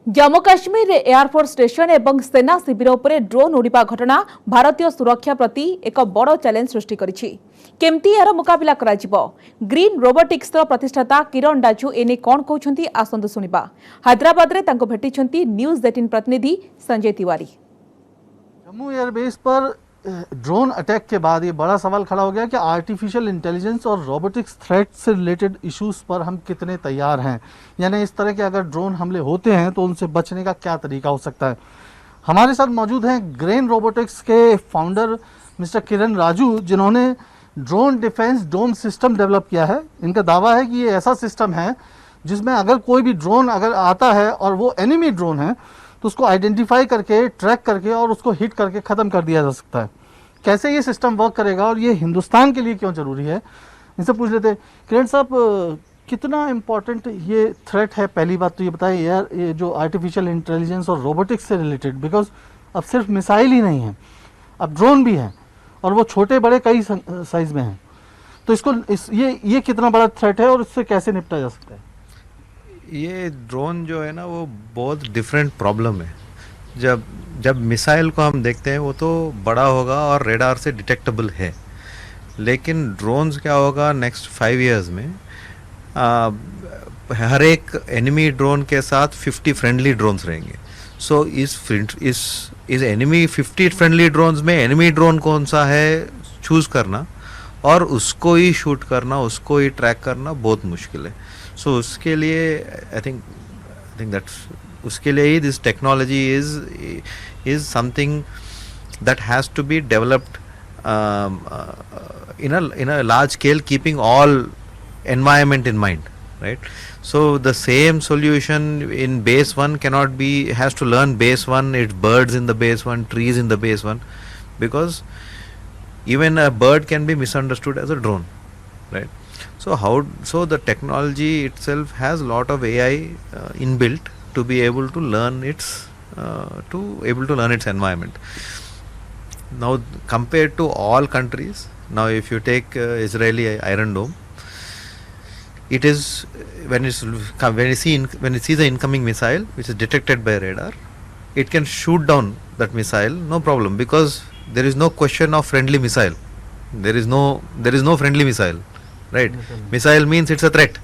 Jammu Kashmir air force station एवं सेना शिविर उपरे ड्रोन उड़िबा घटना भारतीय सुरक्षा प्रति एक बड़ चैलेंज सृष्टि करिछि। केमती यार मुकाबिला कराजिबो? ग्रीन रोबोटिक्स प्रतिष्ठाता किरण डाजू एने कोन कहउछंती आसंतु सुनिबा। हैदराबाद रे तांको भेटिछंती न्यूज 18 प्रतिनिधि संजय तिवारी। जम्मू एयरबेस पर ड्रोन अटैक के बाद ये बड़ा सवाल खड़ा हो गया कि आर्टिफिशियल इंटेलिजेंस और रोबोटिक्स थ्रेट से रिलेटेड इश्यूज पर हम कितने तैयार हैं, यानी इस तरह के अगर ड्रोन हमले होते हैं तो उनसे बचने का क्या तरीका हो सकता है। हमारे साथ मौजूद हैं ग्रेन रोबोटिक्स के फाउंडर मिस्टर किरण राजू, जिन्होंने ड्रोन डिफेंस डोम सिस्टम डेवलप किया है। इनका दावा है कि ये ऐसा सिस्टम है जिसमें अगर कोई भी ड्रोन अगर आता है और वो एनिमी ड्रोन है तो उसको आइडेंटिफाई करके, ट्रैक करके और उसको हिट करके ख़त्म कर दिया जा सकता है। कैसे ये सिस्टम वर्क करेगा और ये हिंदुस्तान के लिए क्यों ज़रूरी है, इनसे पूछ लेते हैं। किरण साहब, कितना इम्पोर्टेंट ये थ्रेट है? पहली बात तो ये बताइए यार, ये जो आर्टिफिशियल इंटेलिजेंस और रोबोटिक्स से रिलेटेड, बिकॉज अब सिर्फ मिसाइल ही नहीं है, अब ड्रोन भी है और वो छोटे बड़े कई साइज में हैं, तो इसको ये कितना बड़ा थ्रेट है और इससे कैसे निपटा जा सकता है? ये ड्रोन जो है ना, वो बहुत डिफरेंट प्रॉब्लम है। जब मिसाइल को हम देखते हैं वो तो बड़ा होगा और रेडार से डिटेक्टेबल है, लेकिन ड्रोन्स क्या होगा नेक्स्ट 5 इयर्स में, हर एक एनिमी ड्रोन के साथ 50 फ्रेंडली ड्रोन्स रहेंगे। सो इस एनिमी 50 फ्रेंडली ड्रोन्स में एनिमी ड्रोन कौन सा है चूज़ करना और उसको ही शूट करना, उसको ही ट्रैक करना बहुत मुश्किल है। सो उसके लिए आई थिंक दैट्स उसके लिए ही this technology is something that has to be developed in a large scale, keeping all environment in mind, right? So the same solution in base 1 cannot be, has to learn base 1, it's birds in the base 1, trees in the base 1, because even a bird can be misunderstood as a drone, right? So the technology itself has a lot of AI inbuilt to be able to learn its environment. Now compared to all countries, now if you take Israeli Iron Dome, it is when it sees the incoming missile which is detected by radar, it can shoot down that missile no problem, because there is no question of friendly missile. There is no friendly missile, right? Missile means it's a threat.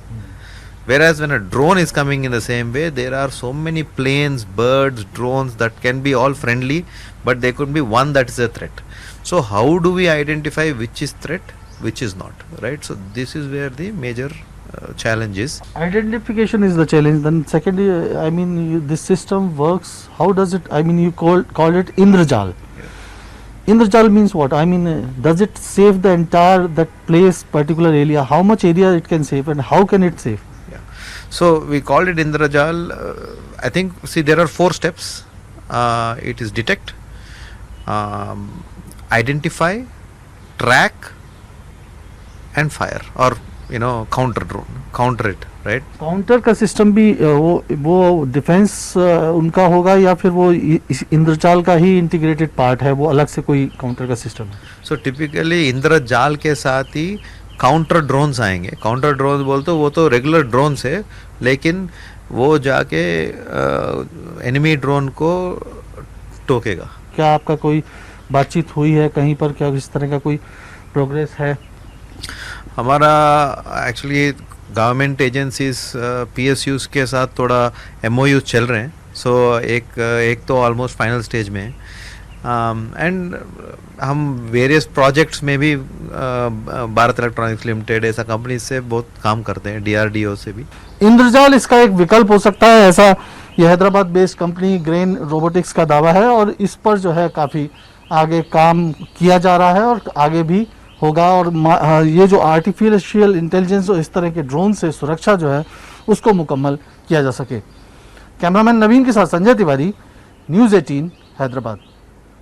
Whereas when a drone is coming in the same way, there are so many planes, birds, drones that can be all friendly, but there could be one that is a threat. So how do we identify which is threat, which is not, right? So this is where the major challenge is. Identification is the challenge. Then secondly, I mean, this system works, how does it, I mean, you called it Indrajal. Indrajal means what? I mean, does it save the entire that place, particular area? How much area it can save and how can it save? So we called it Indrajal. I think, see, there are 4 steps. It is detect, identify, track and fire, or counter it, right? Counter का system भी वो defence उनका होगा या फिर वो इंद्रजाल का ही integrated part है, वो अलग से कोई काउंटर का सिस्टम है? सो टिपिकली इंद्रजाल के साथ ही काउंटर ड्रोन्स आएंगे। काउंटर ड्रोन्स बोलते वो तो रेगुलर ड्रोन्स है, लेकिन वो जाके एनिमी ड्रोन को टोकेगा। क्या आपका कोई बातचीत हुई है कहीं पर, क्या इस तरह का कोई प्रोग्रेस है? हमारा एक्चुअली गवर्नमेंट एजेंसीज PSUs के साथ थोड़ा MOUs चल रहे हैं। सो एक तो ऑलमोस्ट फाइनल स्टेज में है, एंड हम वेरियस प्रोजेक्ट्स में भी भारत इलेक्ट्रॉनिक्स लिमिटेड ऐसा कंपनी से बहुत काम करते हैं, DRDO से भी। इंद्रजाल इसका एक विकल्प हो सकता है, ऐसा ये Hyderabad based company grain robotics का दावा है और इस पर जो है काफ़ी आगे काम किया जा रहा है और आगे भी होगा। और ये जो आर्टिफिशियल इंटेलिजेंस और इस तरह के ड्रोन से सुरक्षा जो है उसको मुकम्मल किया जा सके। कैमरामैन नवीन के साथ संजय तिवारी, न्यूज़ 18 हैदराबाद।